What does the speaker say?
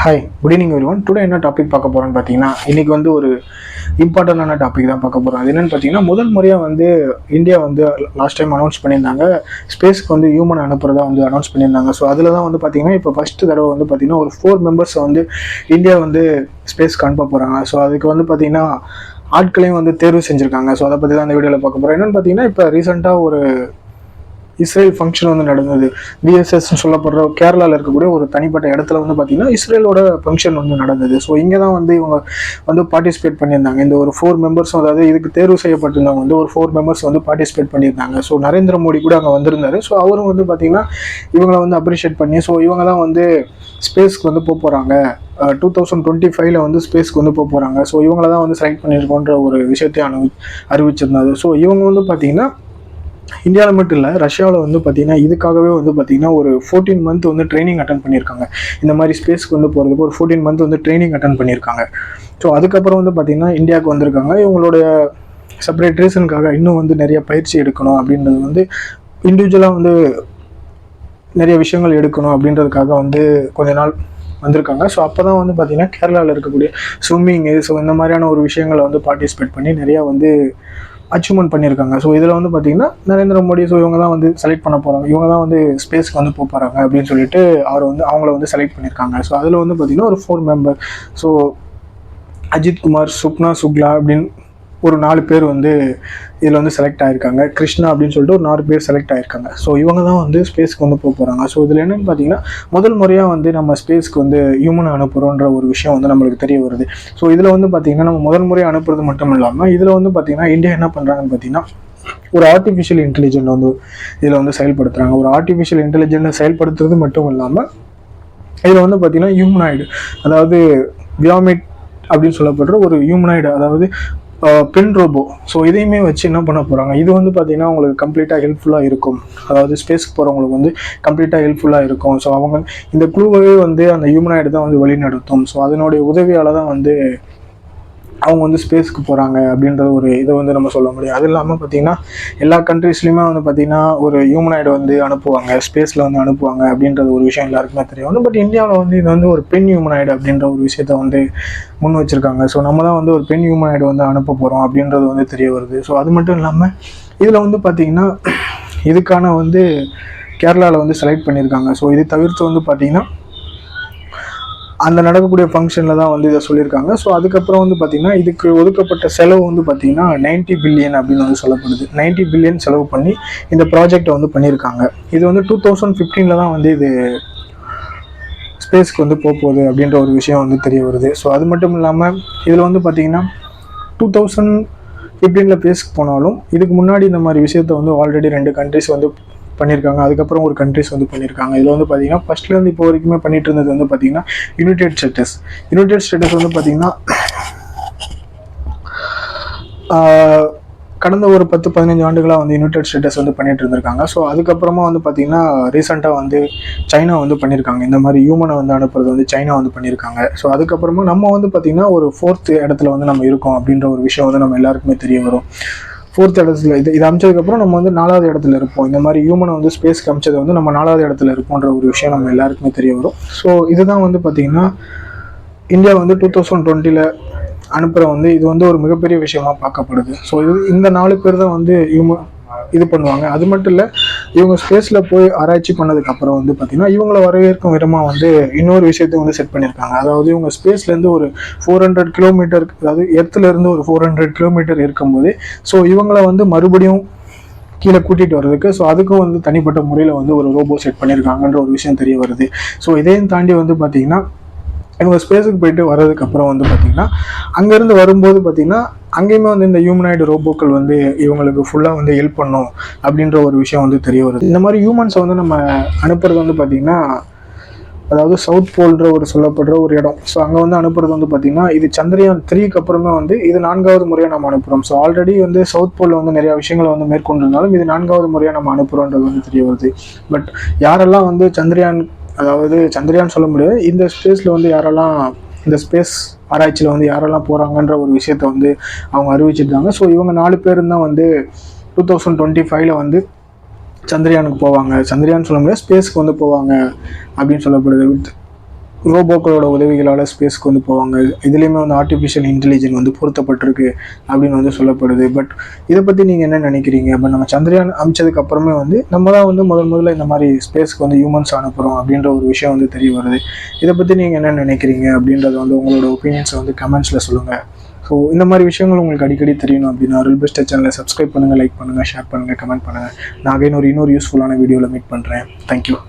Hi, good evening everyone. Today என்ன topic பார்க்க போகிறோன்னு பார்த்தீங்கன்னா, இன்றைக்கி வந்து ஒரு இம்பார்ட்டண்டான டாபிக் தான் பார்க்க போகிறோம். அது என்னென்னு பார்த்தீங்கன்னா, முதல் முறையாக வந்து இந்தியா வந்து லாஸ்ட் டைம் அனௌன்ஸ் பண்ணியிருந்தாங்க, ஸ்பேஸ்க்கு வந்து ஹியூமன் அனுப்புறதா வந்து அனௌன்ஸ் பண்ணியிருந்தாங்க. ஸோ அதில் தான் வந்து பார்த்தீங்கன்னா, இப்போ ஃபஸ்ட்டு தடவை வந்து பார்த்தீங்கன்னா ஒரு 4 மெம்பர்ஸை வந்து இந்தியா வந்து ஸ்பேஸ்க்கு அனுப்ப போகிறாங்க. ஸோ அதுக்கு வந்து பார்த்தீங்கன்னா ஆட்களையும் வந்து தேர்வு செஞ்சுருக்காங்க. ஸோ அதை பற்றி தான் இந்த வீடியோவில் பார்க்க போகிறோம். என்னென்னு பார்த்தீங்கன்னா, இப்போ ரீசெண்டாக ஒரு இஸ்ரேல் ஃபங்க்ஷன் வந்து நடந்தது. பிஎஸ்எஸ்ன்னு சொல்லப்படுற கேரளாவில் இருக்கக்கூடிய ஒரு தனிப்பட்ட இடத்துல வந்து பார்த்தீங்கன்னா இஸ்ரேலோட ஃபங்க்ஷன் வந்து நடந்தது. ஸோ இங்கே தான் வந்து இவங்க வந்து பார்ட்டிசிபேட் பண்ணியிருந்தாங்க. இந்த ஒரு 4 மெம்பர்ஸும், அதாவது இதுக்கு தேர்வு செய்யப்பட்டிருந்தவங்க வந்து ஒரு 4 மெம்பர்ஸ் வந்து பார்ட்டிசிபேட் பண்ணியிருந்தாங்க. ஸோ நரேந்திர மோடி கூட அங்கே வந்திருந்தாரு. ஸோ அவரும் வந்து பார்த்தீங்கன்னா இவங்களை வந்து அப்ரிஷியேட் பண்ணி, ஸோ இவங்க தான் வந்து ஸ்பேஸ்க்கு வந்து போக போகிறாங்க, 2025 வந்து ஸ்பேஸ்க்கு வந்து போக போகிறாங்க, ஸோ இவங்கள தான் வந்து செலக்ட் பண்ணியிருக்கோன்ற ஒரு விஷயத்தையும் அறிவிச்சிருந்தாரு. ஸோ இவங்க வந்து பார்த்தீங்கன்னா இந்தியாவில் மட்டும் இல்லை, ரஷ்யாவில் வந்து பார்த்தீங்கன்னா இதுக்காகவே வந்து பார்த்தீங்கன்னா ஒரு 14 மந்த் வந்து ட்ரைனிங் அட்டன் பண்ணியிருக்காங்க. இந்த மாதிரி ஸ்பேஸ்க்கு வந்து போகிறதுக்கு ஒரு 14 மந்த் வந்து ட்ரைனிங் அட்டன் பண்ணியிருக்காங்க. ஸோ அதுக்கப்புறம் வந்து பார்த்தீங்கன்னா இந்தியாவுக்கு வந்திருக்காங்க. இவங்களுடைய செப்பரேட் ரீசனுக்காக இன்னும் வந்து நிறைய பயிற்சி எடுக்கணும் அப்படின்றது வந்து இண்டிவிஜுவலாக வந்து நிறைய விஷயங்கள் எடுக்கணும் அப்படின்றதுக்காக வந்து கொஞ்ச நாள் வந்திருக்காங்க. ஸோ அப்போ தான் வந்து பார்த்தீங்கன்னா கேரளாவில் இருக்கக்கூடிய ஸ்விம்மிங்கு, ஸோ இந்த மாதிரியான ஒரு விஷயங்களை வந்து பார்ட்டிசிபேட் பண்ணி நிறையா வந்து அச்சீவ்மெண்ட் பண்ணியிருக்காங்க. ஸோ இதில் வந்து பார்த்தீங்கன்னா நரேந்திர மோடி, ஸோ இவங்க தான் வந்து செலக்ட் பண்ண போகிறாங்க, இவங்க தான் வந்து ஸ்பேஸ்க்கு வந்து போக போகிறாங்க அப்படின்னு சொல்லிட்டு அவங்கள வந்து செலக்ட் பண்ணியிருக்காங்க. ஸோ அதில் வந்து பார்த்தீங்கன்னா ஒரு 4 மெம்பர், ஸோ அஜித் குமார், சுப்னா சுக்லா அப்படின்னு ஒரு 4 பேர் வந்து இதில் வந்து செலக்ட் ஆகிருக்காங்க. கிருஷ்ணா அப்படின்னு சொல்லிட்டு ஒரு 4 பேர் செலக்ட் ஆகிருக்காங்க. ஸோ இவங்க தான் வந்து ஸ்பேஸ்க்கு வந்து போக போகிறாங்க. ஸோ இதில் என்னென்னு பார்த்தீங்கன்னா முதல் முறையாக வந்து நம்ம ஸ்பேஸ்க்கு வந்து ஹியூமனை அனுப்புகிறோன்ற ஒரு விஷயம் வந்து நம்மளுக்கு தெரிய வருது. ஸோ இதில் வந்து பார்த்தீங்கன்னா நம்ம முதல் முறையாக அனுப்புறது மட்டும் இல்லாமல் இதில் வந்து பார்த்தீங்கன்னா இந்தியா என்ன பண்ணுறாங்கன்னு பார்த்தீங்கன்னா ஒரு ஆர்டிஃபிஷியல் இன்டெலிஜென்ட் வந்து இதில் வந்து செயல்படுத்துகிறாங்க. ஒரு ஆர்டிஃபிஷியல் இன்டெலிஜென்ட்டை செயல்படுத்துறது மட்டும் இல்லாமல் இதில் வந்து பார்த்தீங்கன்னா ஹியூமனாய்டு, அதாவது வியாமிட் அப்படின்னு சொல்லப்படுற ஒரு ஹியூமனாய்டு, அதாவது பென் ரோபோ, ஸோ இதையுமே வச்சு என்ன பண்ண போகிறாங்க, இது வந்து பார்த்தீங்கன்னா உங்களுக்கு கம்ப்ளீட்டாக ஹெல்ப்ஃபுல்லாக இருக்கும். அதாவது ஸ்பேஸ்க்கு போகிறவங்களுக்கு வந்து கம்ப்ளீட்டாக ஹெல்ப்ஃபுல்லாக இருக்கும். ஸோ அவங்க இந்த குழுவே வந்து அந்த ஹியூமனாய்டு தான் வந்து வழிநடத்தும். ஸோ அதனுடைய உதவியால் தான் வந்து அவங்க வந்து ஸ்பேஸ்க்கு போகிறாங்க அப்படின்ற ஒரு இதை வந்து நம்ம சொல்ல முடியும். அது இல்லாமல் பார்த்தீங்கன்னா எல்லா கண்ட்ரீஸ்லையுமே வந்து பார்த்திங்கன்னா ஒரு ஹியூமனாய்டு வந்து அனுப்புவாங்க, ஸ்பேஸில் வந்து அனுப்புவாங்க அப்படின்றது ஒரு விஷயம் எல்லாருக்குமே தெரியும். பட் இந்தியாவில் வந்து இது வந்து ஒரு பெண் ஹியூமனாய்டு அப்படின்ற ஒரு விஷயத்த வந்து முன் வச்சுருக்காங்க. ஸோ நம்ம தான் வந்து ஒரு பெண் ஹியூமனாய்டு வந்து அனுப்ப போகிறோம் அப்படின்றது வந்து தெரிய வருது. ஸோ அது மட்டும் இல்லாமல் இதில் வந்து பார்த்திங்கன்னா இதுக்கான வந்து கேரளாவில் வந்து செலக்ட் பண்ணியிருக்காங்க. ஸோ இது தவிர்த்து வந்து பார்த்திங்கன்னா அந்த நடக்கக்கூடிய ஃபங்க்ஷனில் தான் வந்து இதை சொல்லியிருக்காங்க. ஸோ அதுக்கப்புறம் வந்து பார்த்திங்கன்னா இதுக்கு ஒதுக்கப்பட்ட செலவு வந்து பார்த்திங்கன்னா 90 பில்லியன் அப்படின்னு வந்து சொல்லப்படுது. 90 பில்லியன் செலவு பண்ணி இந்த ப்ராஜெக்டை வந்து பண்ணியிருக்காங்க. இது வந்து 2015 தான் வந்து இது ஸ்பேஸ்க்கு வந்து போகுது அப்படின்ற ஒரு விஷயம் வந்து தெரிய வருது. ஸோ அது மட்டும் இல்லாமல் இதில் வந்து பார்த்திங்கன்னா 2015 ஸ்பேஸ்க்கு போனாலும் இதுக்கு முன்னாடி இந்த மாதிரி விஷயத்த வந்து ஆல்ரெடி 2 கண்ட்ரிஸ் வந்து பண்ணியிருக்காங்க. அதுக்கப்புறம் ஒரு கண்ட்ரிஸ் வந்து பண்ணியிருக்காங்க. இதில் வந்து பார்த்தீங்கன்னா ஃபர்ஸ்ட்லேருந்து இப்போ வரைக்குமே பண்ணிட்டு இருந்தது வந்து பார்த்தீங்கன்னா யுனைடெட் ஸ்டேட்டஸ் வந்து பார்த்தீங்கன்னா கடந்த ஒரு 10-15 ஆண்டுகளாக வந்து யுனைடெட் ஸ்டேட்டஸ் வந்து பண்ணிட்டு இருந்திருக்காங்க. ஸோ அதுக்கப்புறமா வந்து பார்த்தீங்கன்னா ரீசெண்டாக வந்து சைனா வந்து பண்ணியிருக்காங்க. இந்த மாதிரி ஹியூமனை வந்து அனுப்புறது வந்து சைனா வந்து பண்ணியிருக்காங்க. ஸோ அதுக்கப்புறமா நம்ம வந்து பார்த்தீங்கன்னா ஒரு 4th இடத்துல வந்து நம்ம இருக்கோம் அப்படின்ற ஒரு விஷயம் வந்து நம்ம எல்லாருக்குமே தெரிய வரும். 4th இடத்துல இது அமைச்சதுக்கப்புறம் நம்ம வந்து 4வது இடத்துல இருப்போம். இந்த மாதிரி ஹியூமனை வந்து ஸ்பேஸ்க்கு அமைச்சது வந்து நம்ம 4வது இடத்துல இருப்போன்ற ஒரு விஷயம் நம்ம எல்லாருக்குமே தெரிய வரும். ஸோ இதுதான் வந்து பார்த்திங்கன்னா இந்தியா வந்து 2020 அனுப்புகிற வந்து இது வந்து ஒரு மிகப்பெரிய விஷயமா பார்க்கப்படுது. ஸோ இந்த 4 பேர் தான் வந்து இது பண்ணுவாங்க. அது மட்டும் இல்லை, இவங்க ஸ்பேஸில் போய் ஆராய்ச்சி பண்ணதுக்கப்புறம் வந்து பார்த்திங்கன்னா இவங்கள வரவேற்கும் விதமாக வந்து இன்னொரு விஷயத்தை வந்து செட் பண்ணியிருக்காங்க. அதாவது இவங்க ஸ்பேஸ்லேருந்து ஒரு 400 கிலோமீட்டர், அதாவது எர்த்துலேருந்து ஒரு 400 கிலோமீட்டர் இருக்கும்போது ஸோ இவங்கள வந்து மறுபடியும் கீழே கூட்டிகிட்டு வர்றதுக்கு, ஸோ அதுக்கும் வந்து தனிப்பட்ட முறையில் வந்து ஒரு ரோபோ செட் பண்ணியிருக்காங்கன்ற ஒரு விஷயம் தெரிய வருது. ஸோ இதையும் தாண்டி வந்து பார்த்திங்கன்னா இவங்க ஸ்பேஸுக்கு போயிட்டு வர்றதுக்கப்புறம் வந்து பார்த்திங்கன்னா அங்கேருந்து வரும்போது பார்த்திங்கன்னா அங்கேயுமே வந்து இந்த ஹியூமனாய்டு ரோபோக்கள் வந்து இவங்களுக்கு ஃபுல்லாக வந்து ஹெல்ப் பண்ணும் அப்படின்ற ஒரு விஷயம் வந்து தெரிய வருது. இந்த மாதிரி ஹியூமன்ஸை வந்து நம்ம அனுப்புறது வந்து பார்த்திங்கன்னா அதாவது சவுத் போல்ன்ற ஒரு சொல்லப்படுற ஒரு இடம், ஸோ அங்கே வந்து அனுப்புறது வந்து பார்த்திங்கன்னா இது சந்திரயான் 3க்கு அப்புறமே வந்து இது 4வது முறையாக நம்ம அனுப்புகிறோம். ஸோ ஆல்ரெடி வந்து சவுத் போலில் வந்து நிறையா விஷயங்களை வந்து மேற்கொண்டிருந்தாலும் இது 4வது முறையாக நம்ம அனுப்புகிறோன்றது வந்து தெரிய வருது. பட் யாரெல்லாம் வந்து சந்திரயான் சொல்ல முடியாது, இந்த ஸ்பேஸில் வந்து யாரெல்லாம் இந்த ஸ்பேஸ் ஆராய்ச்சியில் வந்து யாரெல்லாம் போகிறாங்கன்ற ஒரு விஷயத்த வந்து அவங்க அறிவிச்சிருக்காங்க. ஸோ இவங்க 4 பேர் தான் வந்து 2025 வந்து சந்திரயானுக்கு போவாங்க. சந்திரயான் சொல்ல முடியாது, ஸ்பேஸ்க்கு வந்து போவாங்க அப்படின்னு சொல்லப்படுது. ரோபோக்களோட உதவிகளால் ஸ்பேஸ்க்கு வந்து போவாங்க. இதுலேயுமே வந்து ஆர்டிஃபிஷியல் இன்டெலிஜென்ஸ் வந்து பொருத்தப்பட்டிருக்கு அப்படின்னு வந்து சொல்லப்படுது. பட் இதை பற்றி நீங்கள் என்ன நினைக்கிறீங்க? பட் நம்ம சந்திரயான் அமைச்சதுக்கு அப்புறமே வந்து நம்ம தான் வந்து முதல்ல இந்த மாதிரி ஸ்பேஸ்க்கு வந்து ஹியூமன்ஸ் அனுப்புகிறோம் அப்படின்ற ஒரு விஷயம் வந்து தெரிய வருது. இதை பற்றி நீங்கள் என்ன நினைக்கிறீங்க அப்படின்றத வந்து உங்களோட ஒப்பீனியன்ஸை வந்து கமெண்ட்ஸில் சொல்லுங்கள். ஸோ இந்த மாதிரி விஷயங்கள் உங்களுக்கு அடிக்கடி தெரியணும் அப்படின்னா அருள் பெஸ்ட் சேனலை சப்ஸ்கிரைப் பண்ணுங்கள், லைக் பண்ணுங்கள், ஷேர் பண்ணுங்கள், கமெண்ட் பண்ணுங்கள். நான் இன்னொரு யூஸ்ஃபுல்லான வீடியோவில் மீட் பண்ணுறேன். தேங்க்யூ.